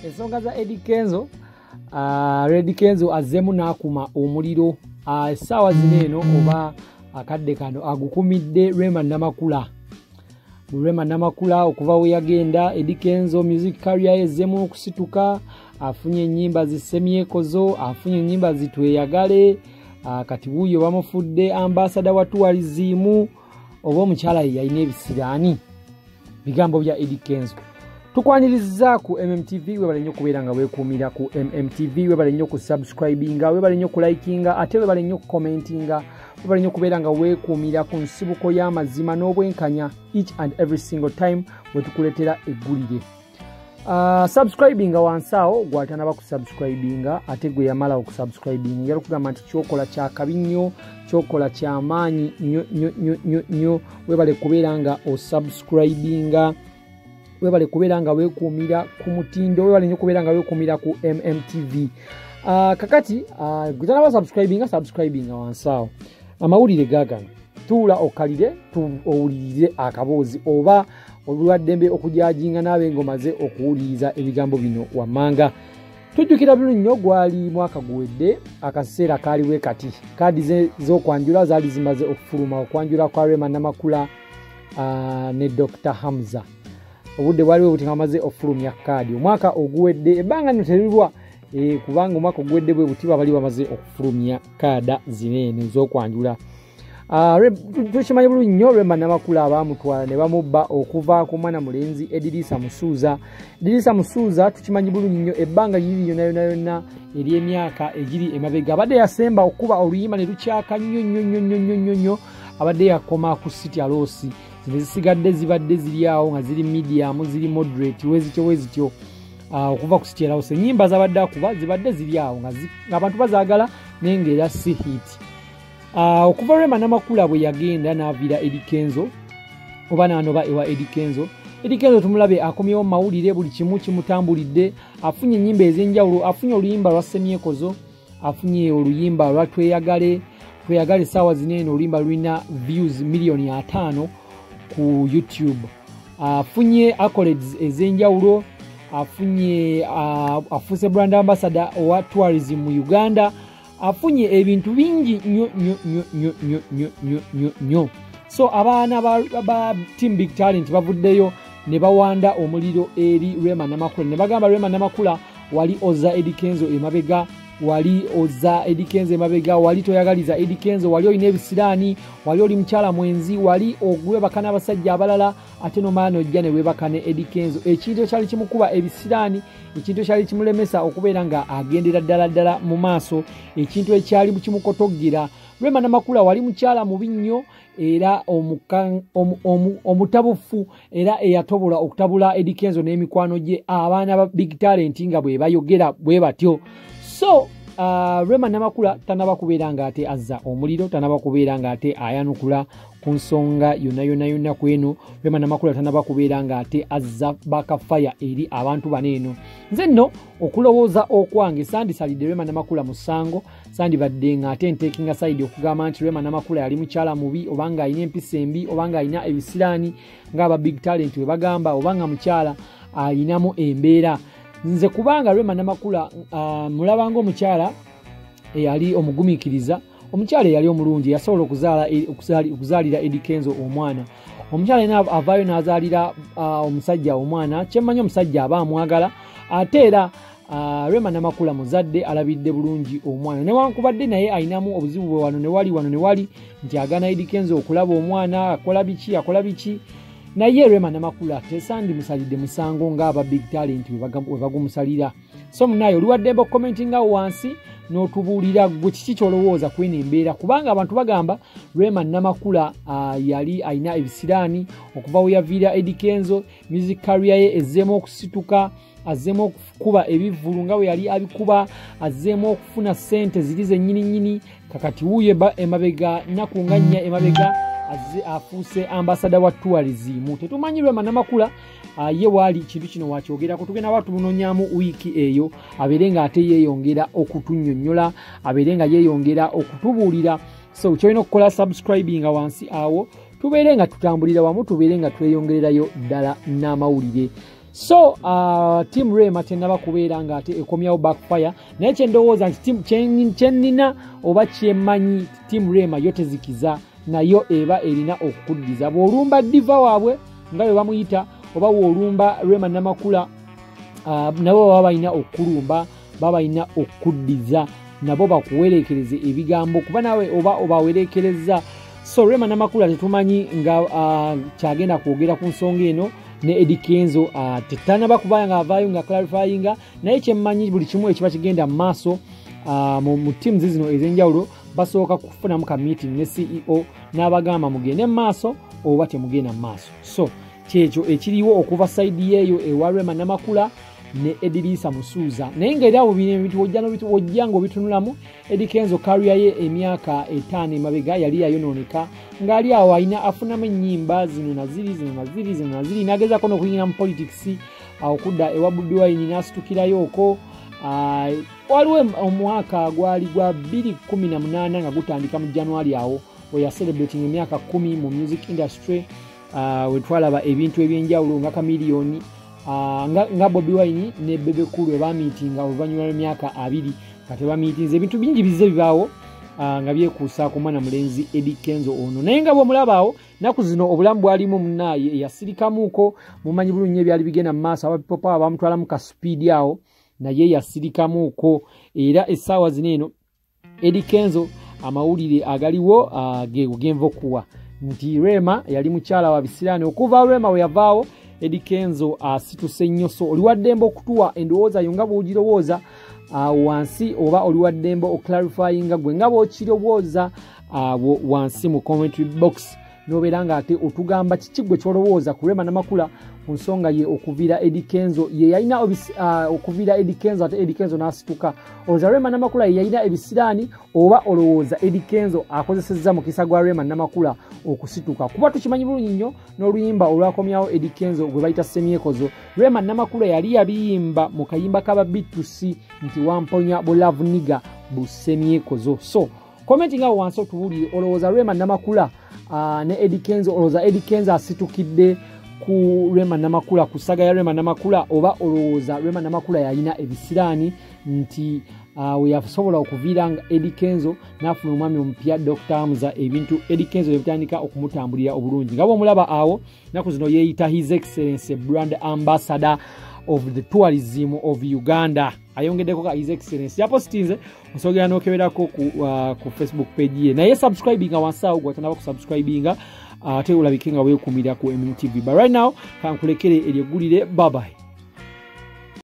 ensonga za Eddie Kenzo. Eddie Kenzo azemu n'akuma omuliro essaawa zino eno oba akadde kano agukumidde Rema Namakula. Rema Namakula okuva we yagenda Eddie Kenzo music career ezemu okusituka, afunye ennyimba zisemyekozo, afunye ennyimba zitweyagale, kati buuyo bamufudde ambassador wa tourism oba omukyala yalina ebisiraani. Bigambo bya Eddie Kenzo. Tukwaniriza ku MMTV webale nnyo kubeera nga weekuumira ku MMTV, webale nnyo ku subscribinga, webale nnyo ku likinga, ate webale nnyo ku commentinga, webale nnyo kubeera nga weekuumira ku nsibuko y'amazima n'obwenkanya each and every single time we tukuletera eggulire. Subscribinga wansaawo gwatanaba ku subscribinga, ate gwe yamala okusubscribinga yali kugamba nti kyokola kya kabi nnyo, kyokola kya maanyi nnyo. Webale kubeera nga osubscribinga, webale kubeera nga weekuumira ku mutindo, webale nnyo kubeera nga weekuumira ku MMTV. Kakati gwetanaba subscribinga wansaawo. Amawulire gaagano tuula okalire owulirire akaboozi oba olwaddembe okujajinga naawe ngomaze okuwuliriza ebigambo bino wammanga. Tujjukira bulungi nnyo gwali mwaka guwedde, akaseera kaaliwe kati kaadi z'okwanjula zaali zimaze okufuluma, okwanjula kwa Rema Namakula ne Dr. Hamza. Obudde bwaliwe buti ngamaze okufulumya kaadi. Omwaka oguwedde ebbanga nno terirwa kubanga omwaka oguwedde bwe buti bali bamaze okufulumya kaada zinene z'okwanjula. Tukimanyi bulungi nnyo Rema Namakula abaamutwala ne bamubba okuva ku mwana mulenzi Edilisa Musuuza. Edilisa Musuuza tukimanyi bulungi nnyo ebbanga liri yonna ery'emyaka egiri emabega abadde yasemba okuba oluyimba ne lukyaka nnyo abadde yakoma ku City Alosi. Zino zisigadde zibadde ziri awo nga ziri medium, ziri moderate, wezityo okuva ku City Alosi. Ennyimba zabadde akuba zibadde ziri awo nga abantu bazaagala naye ng'era si hit. Okuva Rema Namakula bwe yagenda n'aviira Eddie Kenzo oba n'anoba ewa Eddie Kenzo. Eddie Kenzo tumulabe akomyewo mu mawulire, buli kimu kimutambulidde, afunye ennyimba ez'enjawulo, afunye oluyimba lwa Semyekozo, afunye oluyimba lwa Tweyagale essaawa zinene, oluyimba lulina views miliyoni 5 ku YouTube. Afunye accolades ez'enjawulo, afuuse brand ambassador owa tourism mu Uganda, afunye ebintu bingi nnyo. So abaana ba Team Big Talent bavuddeyo ne bawanda omuliro eri Rema Namakula. Ne bagamba Rema Namakula wali oza Eddie Kenzo emabega, wali toyagaliza Eddie Kenzo, wali olina ebisiraani, wali oli mukyala mwenzi, wali ogwebaka n'abasajja abalala, ate nomala nojja ne webakane Eddie Kenzo. Ekintu ekyali kimukuba ebisiraani, ekintu ekyali kimulemesa okubeera nga agendera ddala mu maaso, ekintu ekyali kimukotoggera. Rema Namakula wali mukyala mubi nnyo era omutabufu era eyatobola okutabula Eddie Kenzo n'emikwano gye, abaana ba Big Talent nga bwe bayogera bwe batyo. So Rema Namakula tanaba kubeera nga ate azza omuliro, tanaba kubeera nga ate ayanukula ku nsonga yonna kweno. Rema Namakula tanaba kubeera nga ate azza bakafaya eri abantu baneeno. Nze nno okulowooza okwange sandisalidde Rema Namakula musango, sandibadde nga ate ntekinga side okugamba nti Rema Namakula yali mukyala mubi oba nga alina empisa embi oba nga alina ebisiraani ng'aba Big Talent we bagamba, oba nga mukyala alinamu embeera. Nze kubanga Rema Namakula mulabanga omukyala eyali omugumiikiriza, omukyala eyali omulungi, yasobola okuzaalira Eddie Kenzo omwana. Omukyala yena avaayo n'azaalira omusajja omwana, kyemmanyi omusajja aba amwagala, ate era Rema Namakula muzadde alabidde bulungi omwana. Newankubadde naye ayinamu obuzibu bwe wano ne wali nti agaana Eddie Kenzo okulaba omwana, akola biki. Naye Rema Namakula tesandi musalidde musango ng'aba Big Talent we bagumusalira. So munaye oliwaddembe okukomentinga wansi n'otubuulira gwe kiki ky'olowooza kweno embeera, kubanga abantu bagamba Rema Namakula yali alina ebisiraani okuva we yaviira Eddie Kenzo, music career ye ezzeemu okusituka, azzeemu okukuba ebivvulu nga we yali abikuba, azzeemu okufuna ssente ziri zennyini, kakati wuuyo emabega nnaku nga nnya emabega afuuse ambassador wa tourism. Tetumanyi Rema Namakula ye wali kintu kino wakyogerako, tugenda batunonyaamu wiiki eyo abeere nga ate yeeyongera okutunnyonnyola, abeere nga yeeyongera okutubuulira. So kyolina okukola subscribing wansi awo, tubeere nga tutambulira wamu, tubeere nga tweyongererayo ddala n'amawulire. So team Rema tenaba kubeera nga ate ekomyawo backfire naye kyendowooza nti kyennina oba kyemmanyi team Rema yo tezikiza nayo eba erina okukuddiza bw'olumba diva waabwe nga bwe bamuyita oba bw'olumba Rema Namakula nabo baba balina okulumba baba balina okuddiza nabo bakuwerekereze ebigambo kuba nawe oba obawerekereza. So Rema Namakula tetumanyi nga kyagenda kwogera ku nsonga eno ne Eddie Kenzo tetanaba kubanga nga avaayo nga clarifyinga naye kyemmanyi buli kimu ekiba kigenda mu maaso mu teams zino ez'enjawulo basooka kufunamu ka meeting ne CEO n'abagamba mugende mu maaso oba temugenda mu maaso. So kyekyo ekiriwo okuva side yeeyo ewa Rema Namakula ne Edilisa Musuuza naye ng'era abo bino ebintu wojja ng'obitunulamu Eddie Kenzo career ye emyaka 5 emabega yali yayonooneka ng'ali awo alina afunamu ennyimba zino naziri n'agezaako n'okuyingira mu politics okudda ewa Bobi Wine n'asitukirayo okwo. Waliwo omwaka gwali gwa 2018 nga gutandika mu January awo we ya celebrating emyaka 10 mu music industry we twalaba ebintu ebyenjawulo nga Chameleone nga Bobi Wine ne Bebe Cool ba meetinga oluvannyuma lw'emyaka 2 kati ba meetings ebintu bingi bize bibaawo nga byekuusa ku mwana mulenzi Eddie Kenzo ono naye nga bw'omulabaawo naku zino obulamu bwalimu munnaye yasirikamuuko mumanyi bulungi byali bigenda mu maaso abapipopa bamutwala mu ka speed awo naye yasirikamuuko era essaawa zino eno Eddie Kenzo amawulire agaliwo genva okuwa nti Rema yali mukyala wa bisiraani okuva Rema we yavaawo Eddie Kenzo asituse nnyo. So oliwaddembe okutuwa endowooza yo nga bw'ogirowooza wansi oba oliwaddembe oclarifyinga gwe nga bw'okirowooza wansi mu commentary box nobeera nga ate otugamba kiki gwe kyolowooza ku Rema Namakula ku nsonga ye okuviira Eddie Kenzo ye yalina okuviira Eddie Kenzo ate Eddie Kenzo n'asituka. Olowooza Rema Namakula ye yalina ebisiraani oba olowooza Eddie Kenzo akozesezza mukisa gwa Rema Namakula okusituka? Kuba tukimanyi bulungi nnyo n'oluyimba olwakomyawo Eddie Kenzo gwe bayita Semyekozo Rema Namakula yali yabiyimba mu kayimba kaba B2C nti wamponya bulavu niga bu Semyekozo. So commenting awo wansi otubuulire olowooza Rema Namakula ne Eddie Kenzo olowooza Eddie Kenzo asitukidde ku Rema Namakula ku saga ya Rema Namakula oba olowooza Rema Namakula yalina ebisiraani nti we yasobola okuviira nga Eddie Kenzo n'afuna omwami omupya Dr. Hamza ebintu Eddie Kenzo ebitandika okumutambulira obulungi nga bw'omulaba awo naku zino yeeyita His Excellency Brand Ambassador of the Tourism of Uganda ayongeddeko ka His Excellency yapositinze osogera n'okeberako ku Facebook page ye naye subscribinga wansi awo gwatanaba kusubscribinga ate olabike nga weekuumira ku MTV. But right now kankulekere eryeggulire. Bye bye.